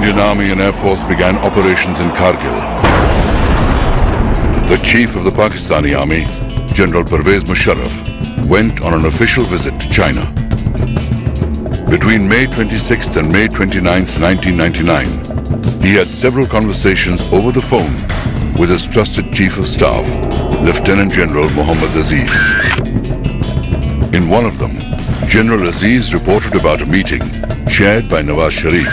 Indian Army and Air Force began operations in Kargil. The chief of the Pakistani Army, General Pervez Musharraf, went on an official visit to China. Between May 26th and May 29th, 1999, he had several conversations over the phone with his trusted Chief of Staff, Lieutenant General Mohammad Aziz. In one of them, General Aziz reported about a meeting chaired by Nawaz Sharif,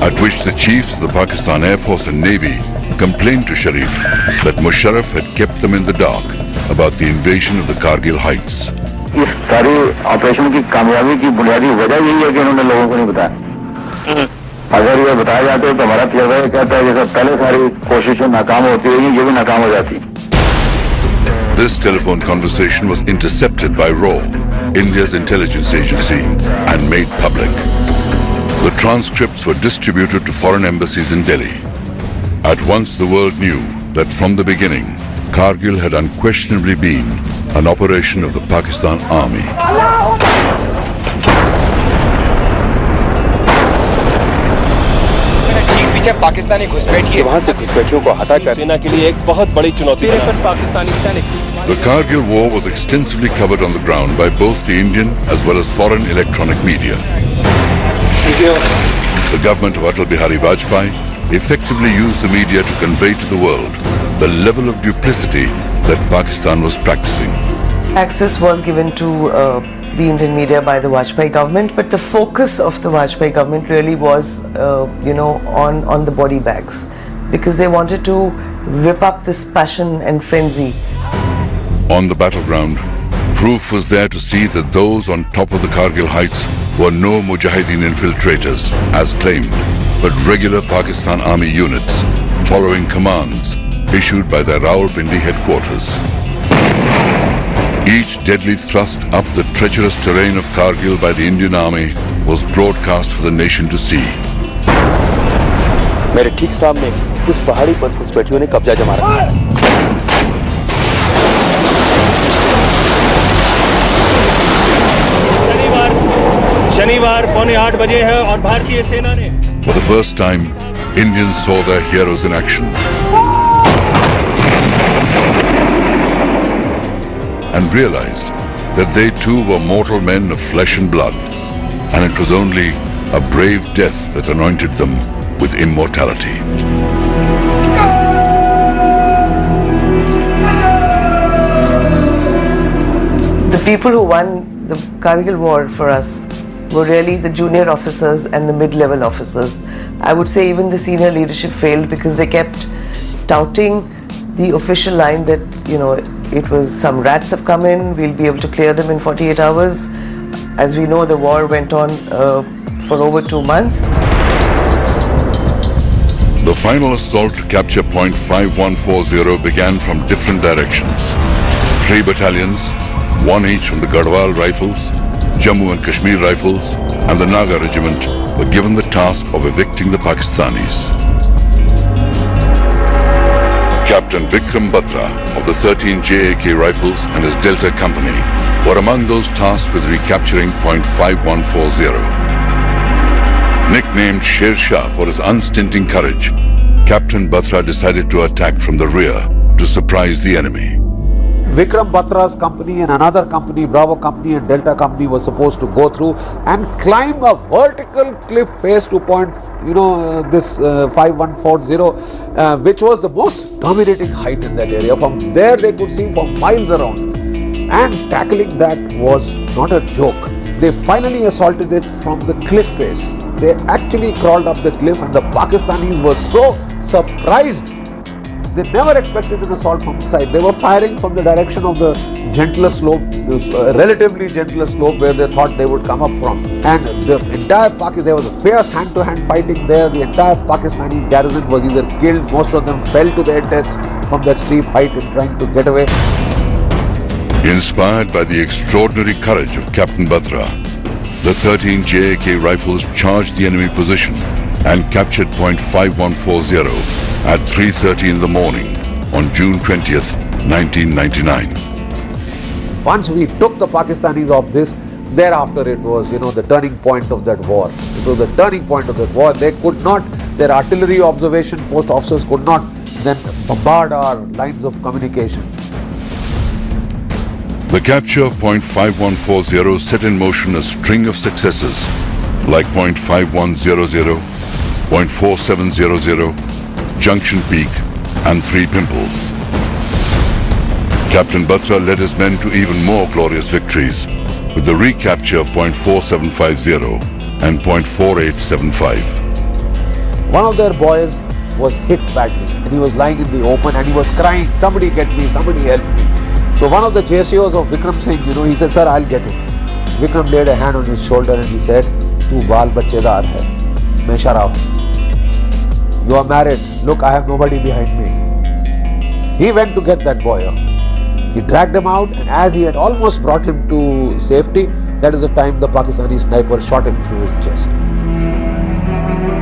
at which the chiefs of the Pakistan Air Force and Navy complained to Sharif that Musharraf had kept them in the dark about the invasion of the Kargil heights. इस सारे operation की कामयाबी की बुनियादी वजह यही है कि उन्होंने लोगों को नहीं बताया। अगर ये बताया जाता तो हमारा तजर्बा ये कहता है जैसे पहले सारी कोशिशें नाकाम होती रही, ये भी नाकाम हो जाती। This telephone conversation was intercepted by RAW, India's intelligence agency, and made public. The transcripts were distributed to foreign embassies in Delhi. At once the world knew that from the beginning, Kargil had unquestionably been an operation of the Pakistan Army. पीछे पाकिस्तानी घुसपैठिए वहां से घुसपैठियों को हटाकर सेना के लिए एक बहुत बड़ी चुनौती है पर पाकिस्तानी सैनिक। The Kargil war was extensively covered on the ground by both the Indian as well as foreign electronic media. The government of Atal Bihari Vajpayee effectively used the media to convey to the world the level of duplicity that Pakistan was practicing. Access was given to the Indian media by the Vajpayee government, but the focus of the Vajpayee government really was, on the body bags, because they wanted to whip up this passion and frenzy. On the battleground, proof was there to see that those on top of the Kargil heights were no Mujahideen infiltrators, as claimed, but regular Pakistan Army units following commands issued by their Rawalpindi headquarters. Each deadly thrust up the treacherous terrain of Kargil by the Indian Army was broadcast for the nation to see. मेरे ठीक सामने उस पहाड़ी पर घुसपैठियों ने कब्जा जमा रखा है। शनिवार 7:45 बजे है और भारतीय सेना ने For the first time, Indians saw their heroes in action and realized that they too were mortal men of flesh and blood, and it was only a brave death that anointed them with immortality. The people who won the Kargil war for us were really the junior officers and the mid-level officers. I would say even the senior leadership failed because they kept touting the official line that, it was some rats have come in, we'll be able to clear them in 48 hours. As we know, the war went on for over 2 months. The final assault to capture point 5140 began from different directions. 3 battalions, 1 each from the Garhwal Rifles, Jammu and Kashmir Rifles, and the Naga Regiment were given the task of evicting the Pakistanis. Captain Vikram Batra of the 13 JAK Rifles and his Delta Company were among those tasked with recapturing point 5140. Nicknamed Sher Shah for his unstinting courage, Captain Batra decided to attack from the rear to surprise the enemy. Vikram Batra's company and another company, Bravo Company and Delta Company, was supposed to go through and climb a vertical cliff face to point, this 5140, which was the most dominating height in that area. From there they could see for miles around. And tackling that was not a joke. They finally assaulted it from the cliff face. They actually crawled up the cliff, and the Pakistanis were so surprised. They never expected an assault from inside. They were firing from the direction of the gentler slope, this relatively gentler slope where they thought they would come up from. And the entire there was a fierce hand-to-hand fighting there. The entire Pakistani garrison was either killed, most of them fell to their deaths from that steep height in trying to get away. Inspired by the extraordinary courage of Captain Batra, the 13 JAK Rifles charged the enemy position and captured point 5140 at 3:30 in the morning on June 20th, 1999. Once we took the Pakistanis off this, thereafter it was, the turning point of that war. It was the turning point of that war. They could not their artillery observation post officers could not then bombard our lines of communication. The capture of point 5140 set in motion a string of successes like point 5100, point 4700, Junction Peak and 3 Pimples. Captain Batra led his men to even more glorious victories with the recapture of point 4750 and point 4875. One of their boys was hit badly and he was lying in the open and he was crying, somebody get me, somebody help me. So one of the JCOs of Vikram Singh, he said, sir, I'll get him. Vikram laid a hand on his shoulder and he said, tu baal bachedar hai, main shara hu. You are married, look, I have nobody behind me. He went to get that boy out. He dragged him out and as he had almost brought him to safety, that is the time the Pakistani sniper shot him through his chest.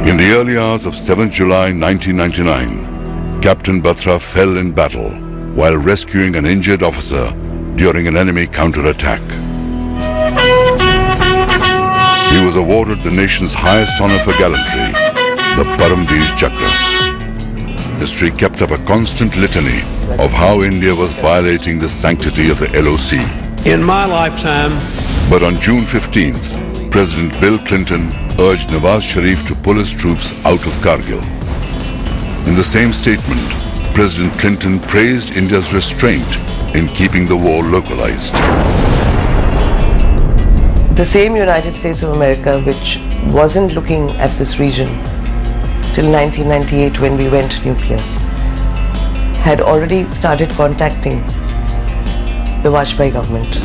In the early hours of 7th July 1999, Captain Batra fell in battle while rescuing an injured officer during an enemy counterattack. He was awarded the nation's highest honor for gallantry, the Paramveer Chakra. History kept up a constant litany of how India was violating the sanctity of the LOC. In my lifetime. But on June 15th, President Bill Clinton urged Nawaz Sharif to pull his troops out of Kargil. In the same statement, President Clinton praised India's restraint in keeping the war localized. The same United States of America which wasn't looking at this region till 1998 when we went nuclear had already started contacting the Vajpayee government.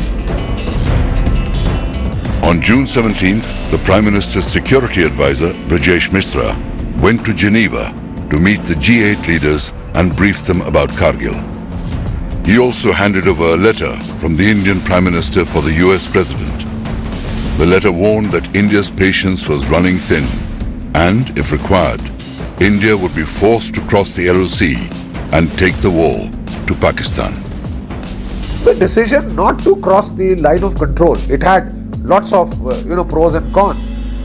On June 17th, the Prime Minister's security advisor, Brajesh Mishra, went to Geneva to meet the G8 leaders and brief them about Kargil. He also handed over a letter from the Indian Prime Minister for the US President. The letter warned that India's patience was running thin and, if required, India would be forced to cross the LOC and take the war to Pakistan. The decision not to cross the line of control, it had lots of pros and cons,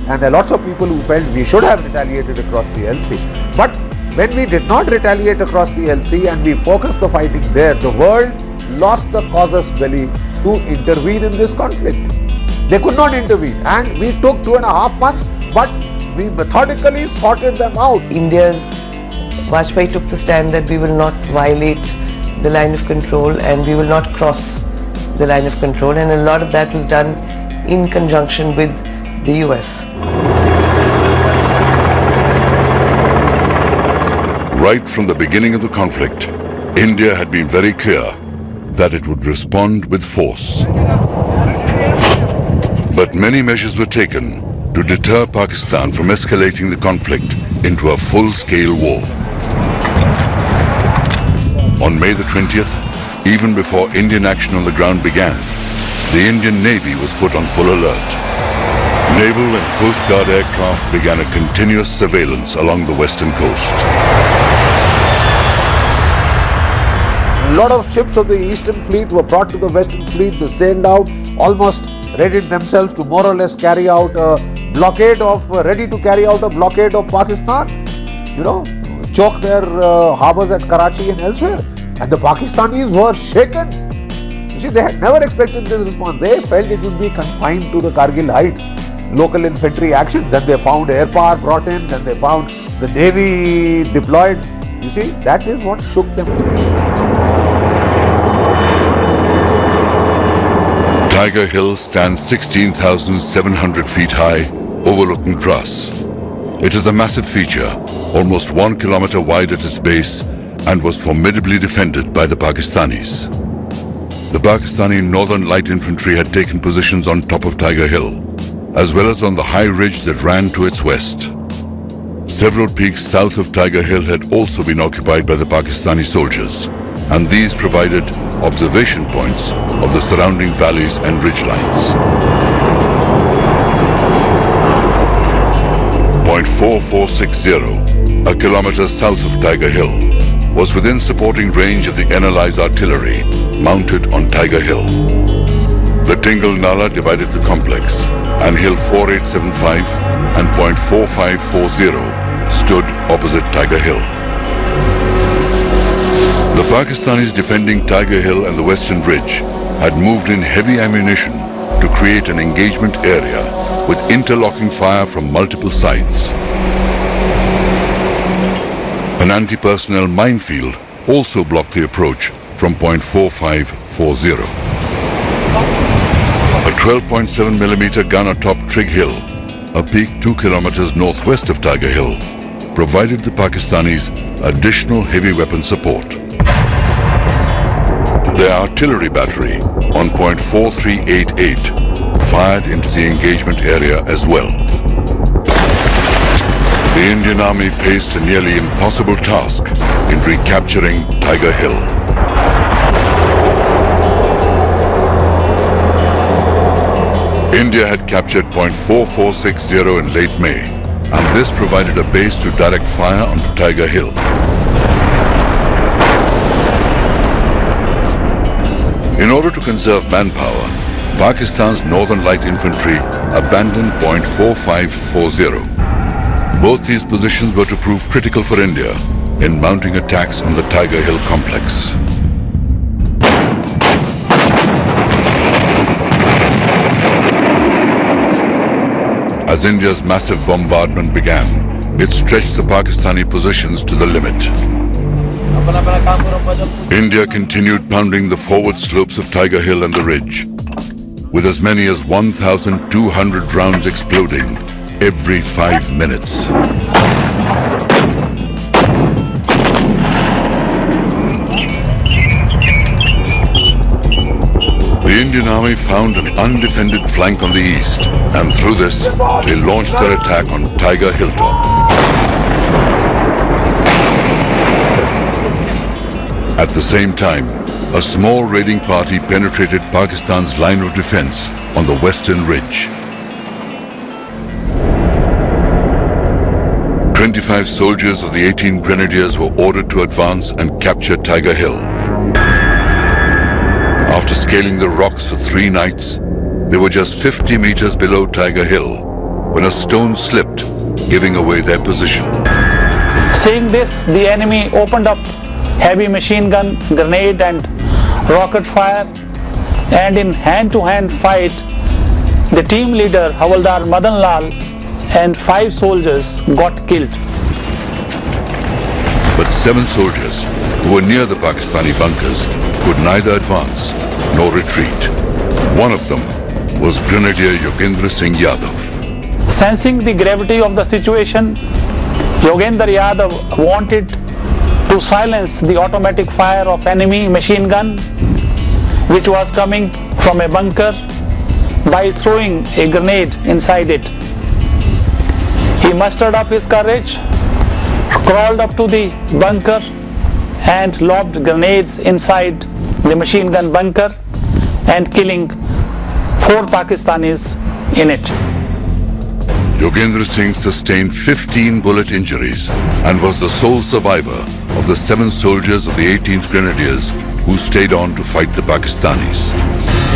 and there are lots of people who felt we should have retaliated across the LC. But when we did not retaliate across the LC and we focused the fighting there, the world lost the casus belli to intervene in this conflict. They could not intervene and we took 2.5 months, but we methodically sorted them out. India's Vajpayee took the stand that we will not violate the line of control and we will not cross the line of control, and a lot of that was done in conjunction with the US. Right from the beginning of the conflict, India had been very clear that it would respond with force. But many measures were taken to deter Pakistan from escalating the conflict into a full-scale war. On May the 20th, even before Indian action on the ground began, the Indian Navy was put on full alert. Naval and Coast Guard aircraft began a continuous surveillance along the western coast. A lot of ships of the Eastern Fleet were brought to the Western Fleet. They sailed out, almost readied themselves to more or less carry out a blockade of, ready to carry out a blockade of Pakistan. Choke their harbors at Karachi and elsewhere. And the Pakistanis were shaken. You see, they had never expected this response. They felt it would be confined to the Kargil heights. Local infantry action. Then they found air power brought in. Then they found the Navy deployed. You see, that is what shook them. Tiger Hill stands 16,700 feet high, overlooking Dras. It is a massive feature, almost 1 kilometer wide at its base, and was formidably defended by the Pakistanis. The Pakistani Northern Light Infantry had taken positions on top of Tiger Hill, as well as on the high ridge that ran to its west. Several peaks south of Tiger Hill had also been occupied by the Pakistani soldiers, and these provided observation points of the surrounding valleys and ridgelines. Point 4460, a kilometer south of Tiger Hill, was within supporting range of the NLI's artillery mounted on Tiger Hill. The Tingle Nala divided the complex, and Hill 4875 and point 4540 stood opposite Tiger Hill. The Pakistanis defending Tiger Hill and the Western Ridge had moved in heavy ammunition to create an engagement area with interlocking fire from multiple sides. An anti-personnel minefield also blocked the approach from point 4540. A 12.7mm gun atop Trig Hill, a peak 2 kilometers northwest of Tiger Hill, provided the Pakistanis additional heavy weapon support. Their artillery battery on point 4388 fired into the engagement area as well. The Indian Army faced a nearly impossible task in recapturing Tiger Hill. India had captured point 4460 in late May, and this provided a base to direct fire onto Tiger Hill. In order to conserve manpower, Pakistan's Northern Light Infantry abandoned point 4540. Both these positions were to prove critical for India in mounting attacks on the Tiger Hill complex. As India's massive bombardment began, it stretched the Pakistani positions to the limit. India continued pounding the forward slopes of Tiger Hill and the ridge, with as many as 1,200 rounds exploding every 5 minutes. The Indian Army found an undefended flank on the east, and through this, they launched their attack on Tiger Hilltop. At the same time, a small raiding party penetrated Pakistan's line of defense on the western ridge. 25 soldiers of the 18 Grenadiers were ordered to advance and capture Tiger Hill. After scaling the rocks for 3 nights, they were just 50 meters below Tiger Hill when a stone slipped, giving away their position. Seeing this, the enemy opened up heavy machine gun, grenade and rocket fire, and in hand-to-hand fight, the team leader Havaldar Madan Lal and 5 soldiers got killed. But 7 soldiers who were near the Pakistani bunkers could neither advance nor retreat. One of them was Grenadier Yogendra Singh Yadav. Sensing the gravity of the situation, Yogendra Yadav wanted to silence the automatic fire of enemy machine gun which was coming from a bunker by throwing a grenade inside it. He mustered up his courage, crawled up to the bunker and lobbed grenades inside the machine gun bunker and killing 4 Pakistanis in it. Yogendra Singh sustained 15 bullet injuries and was the sole survivor of the 7 soldiers of the 18th Grenadiers who stayed on to fight the Pakistanis.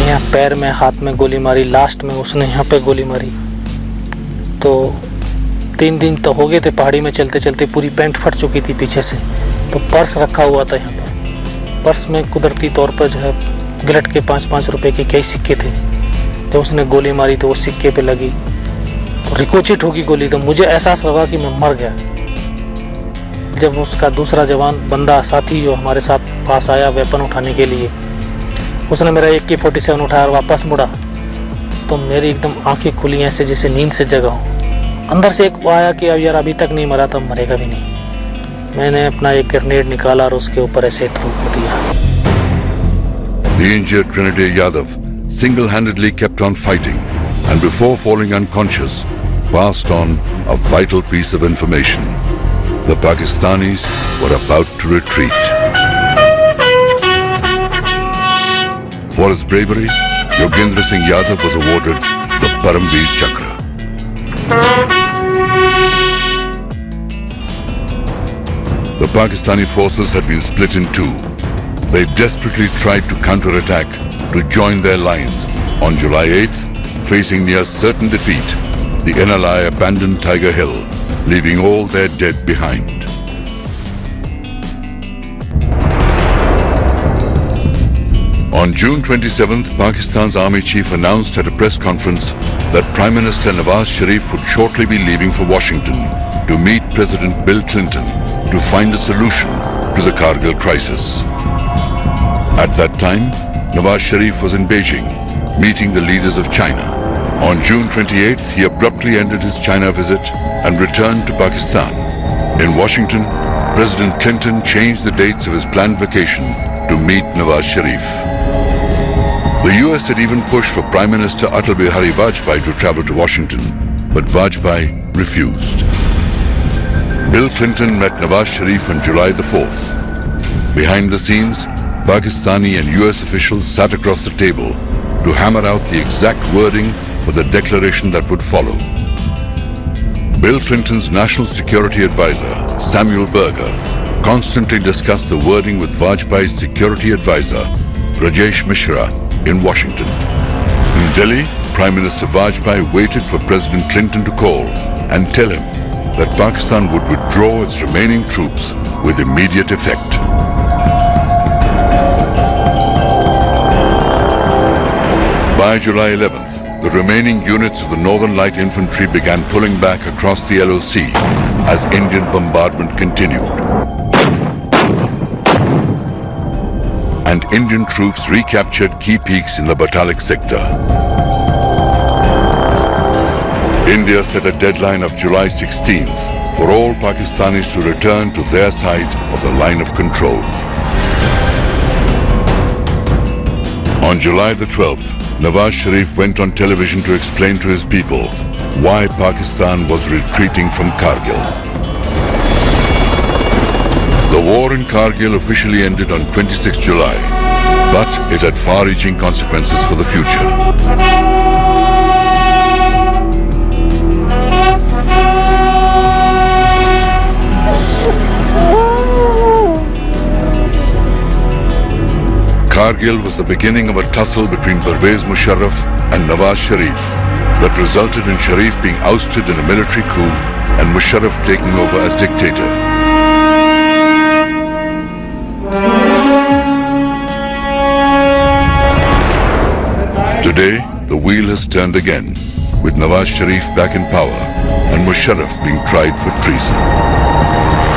यहाँ पैर में हाथ में गोली मारी, last में उसने यहाँ पे गोली मारी। तो 3 दिन तो हो गए थे पहाड़ी में चलते चलते, पूरी पैंट फट चुकी थी पीछे से। तो पर्स रखा हुआ था यहाँ पे, पर्स में कुदरती तौर पर जो है गिलट के 5-5 रुपए के कई सिक्के थे। तो उसने गोली मारी तो वो सिक्के पे लगी, तो रिकोचिट होगी गोली। तो मुझे एहसास लगा कि मैं मर गया। जब उसका दूसरा जवान बंदा साथी जो हमारे साथ पास आया वेपन उठाने के लिए, उसने मेरा AK-47 उठाया और वापस मुड़ा, तो मेरी एकदम आंखें खुली ऐसे जैसे नींद से जगा हूँ। अंदर से एक वो आया कि अब यार अभी तक नहीं मरा तो मरेगा भी नहीं। मैंने अपना एक ग्रेनेड निकाला और उसके ऊपर ऐसे थ्रो कर दिया। The injured Grenadier Yadav single-handedly kept on fighting and before falling unconscious passed on a vital piece of information. The Pakistanis were about to retreat. For his bravery, Yogendra Singh Yadav was awarded the Paramveer Chakra. The Pakistani forces had been split in 2. They desperately tried to counterattack to join their lines. On July 8th, facing near certain defeat, the NLI abandoned Tiger Hill, leaving all their dead behind. On June 27th, Pakistan's army chief announced at a press conference that Prime Minister Nawaz Sharif would shortly be leaving for Washington to meet President Bill Clinton to find a solution to the Kargil crisis. At that time, Nawaz Sharif was in Beijing, meeting the leaders of China. On June 28th, he abruptly ended his China visit and returned to Pakistan. In Washington, President Clinton changed the dates of his planned vacation to meet Nawaz Sharif. The US had even pushed for Prime Minister Atal Bihari Vajpayee to travel to Washington, but Vajpayee refused. Bill Clinton met Nawaz Sharif on July the 4th. Behind the scenes, Pakistani and US officials sat across the table to hammer out the exact wording for the declaration that would follow. Bill Clinton's national security advisor, Samuel Berger, constantly discussed the wording with Vajpayee's security advisor, Rajesh Mishra, in Washington. In Delhi, Prime Minister Vajpayee waited for President Clinton to call and tell him that Pakistan would withdraw its remaining troops with immediate effect. By July 11th, the remaining units of the Northern Light Infantry began pulling back across the LOC as Indian bombardment continued. And Indian troops recaptured key peaks in the Batalik sector. India set a deadline of July 16th for all Pakistanis to return to their side of the line of control. On July the 12th, Nawaz Sharif went on television to explain to his people why Pakistan was retreating from Kargil. The war in Kargil officially ended on 26 July, but it had far-reaching consequences for the future. Kargil was the beginning of a tussle between Pervez Musharraf and Nawaz Sharif that resulted in Sharif being ousted in a military coup and Musharraf taking over as dictator. Today, the wheel has turned again, with Nawaz Sharif back in power and Musharraf being tried for treason.